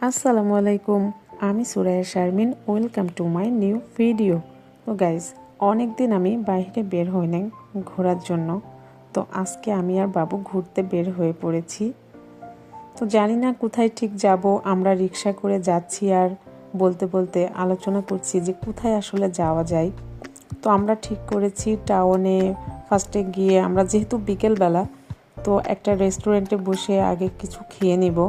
আসসালামু আলাইকুম, আমি Suraiya Sharmin. Welcome to my new video. তো গাইজ, অনেক দিন আমি বাইরে বের হই নাই ঘোরার জন্য। তো আজকে আমি আর বাবু ঘুরতে বের হয়ে পড়েছি। তো জানি না কোথায় ঠিক যাব। আমরা রিক্সা করে যাচ্ছি আর বলতে বলতে আলোচনা করছি যে কোথায় আসলে যাওয়া যায়। তো আমরা ঠিক করেছি টাউনে ফার্স্টে গিয়ে আমরা যেহেতু বিকেলবেলা, তো একটা রেস্টুরেন্টে বসে আগে কিছু খেয়ে নিব।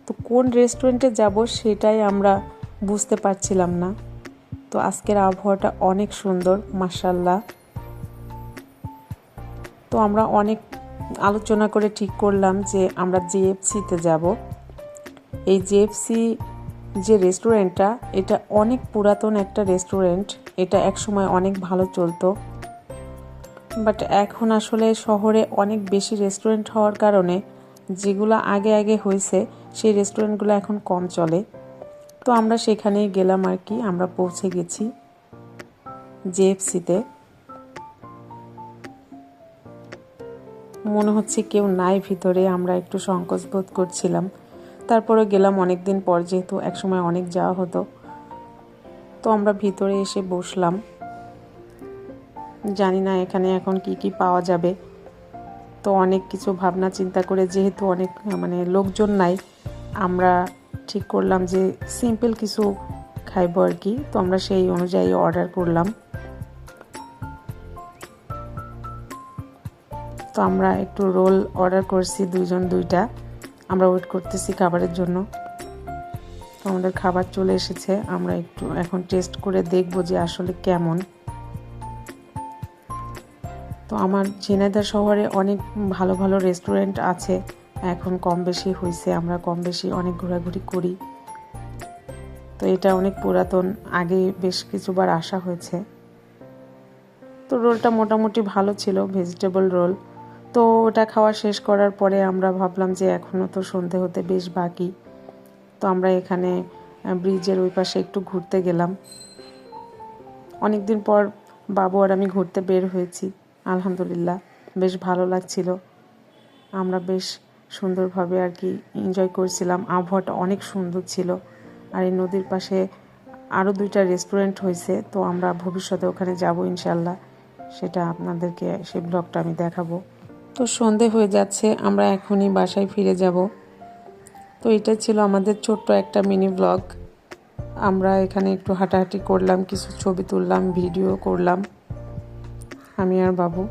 তো কোন রেস্টুরেন্টে যাব সেটাই আমরা বুঝতে পারছিলাম না। তো আজকের আবহাওয়াটা অনেক সুন্দর, মাশাআল্লাহ। তো আমরা অনেক আলোচনা করে ঠিক করলাম যে আমরা জেএফসিতে যাব। এই জেএফসি যে রেস্টুরেন্টটা, এটা অনেক পুরাতন একটা রেস্টুরেন্ট। এটা একসময় অনেক ভালো চলতো, বাট এখন আসলে শহরে অনেক বেশি রেস্টুরেন্ট হওয়ার কারণে যেগুলো আগে আগে হয়েছে সেই রেস্টুরেন্টগুলো এখন কম চলে। তো আমরা সেখানেই গেলাম আর কি। আমরা পৌঁছে গেছি জেএফসিতে। মনে হচ্ছে কেউ নাই ভিতরে, আমরা একটু সংকোচ বোধ করছিলাম। তারপরে গেলাম, অনেক দিন পর, যেহেতু একসময় অনেক যাওয়া হতো। তো আমরা ভিতরে এসে বসলাম। জানি না এখানে এখন কি কি পাওয়া যাবে। তো অনেক কিছু ভাবনা চিন্তা করে, যেহেতু অনেক লোকজন নাই, আমরা ঠিক করলাম যে সিম্পল কিছু খাইবো আর কি। তো আমরা সেই অনুযায়ী অর্ডার করলাম। তো আমরা একটু রোল অর্ডার করছি, দুইজন দুইটা। আমরা ওয়েট করতেছি খাবারের জন্য। তো আমাদের খাবার চলে এসেছে। আমরা একটু এখন টেস্ট করে দেখব যে আসলে কেমন। তো আমার ঝিনাইদহ শহরে অনেক ভালো ভালো রেস্টুরেন্ট আছে, এখন কম বেশি হয়েছে। আমরা কম বেশি অনেক ঘোরাঘুরি করি। তো এটা অনেক পুরাতন, আগে বেশ কিছুবার আসা হয়েছে। তো রোলটা মোটামুটি ভালো ছিল, ভেজিটেবল রোল। তো ওটা খাওয়া শেষ করার পরে আমরা ভাবলাম যে এখনও তো সন্ধে হতে বেশ বাকি। তো আমরা এখানে ব্রিজের ওই পাশে একটু ঘুরতে গেলাম। অনেকদিন পর বাবু আর আমি ঘুরতে বের হয়েছি। আলহামদুলিল্লাহ, বেশ ভালো লাগছিল। আমরা বেশ সুন্দরভাবে আর কি এনজয় করছিলাম। আবহাওয়াটা অনেক সুন্দর ছিল। আর এই নদীর পাশে আরও দুইটা রেস্টুরেন্ট হয়েছে। তো আমরা ভবিষ্যতে ওখানে যাব ইনশাল্লাহ। সেটা আপনাদেরকে, সেই ব্লগটা আমি দেখাবো। তো সন্ধে হয়ে যাচ্ছে, আমরা এখনই বাসায় ফিরে যাব। তো এটা ছিল আমাদের ছোট্ট একটা মিনি ব্লগ। আমরা এখানে একটু হাঁটাহাঁটি করলাম, কিছু ছবি তুললাম, ভিডিও করলাম আমি আর বাবু।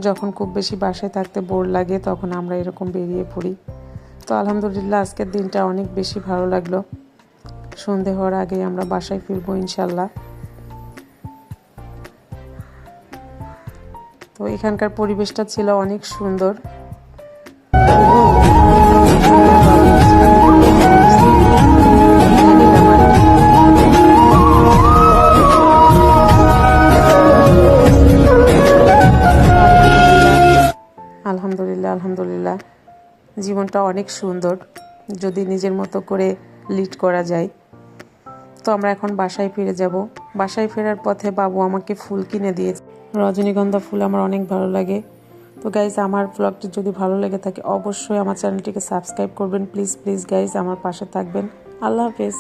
যখন খুব বেশি বাসায় থাকতে বোর লাগে তখন আমরা এরকম বেরিয়ে পড়ি। তো আলহামদুলিল্লাহ, আজকের দিনটা অনেক বেশি ভালো লাগলো। সন্ধে হওয়ার আগে আমরা বাসায় ফিরবো ইনশাল্লাহ। তো এখানকার পরিবেশটা ছিল অনেক সুন্দর। আলহামদুলিল্লাহ, আলহামদুলিল্লাহ, জীবনটা অনেক সুন্দর যদি নিজের মতো করে লিড করা যায়। তো আমরা এখন বাসায় ফিরে যাব। বাসায় ফেরার পথে বাবু আমাকে ফুল কিনে দিয়েছে। রজনীগন্ধা ফুল আমার অনেক ভালো লাগে। তো গাইজ, আমার ব্লগটি যদি ভালো লেগে থাকে অবশ্যই আমার চ্যানেলটিকে সাবস্ক্রাইব করবেন। প্লিজ প্লিজ গাইজ, আমার পাশে থাকবেন। আল্লাহ হাফেজ।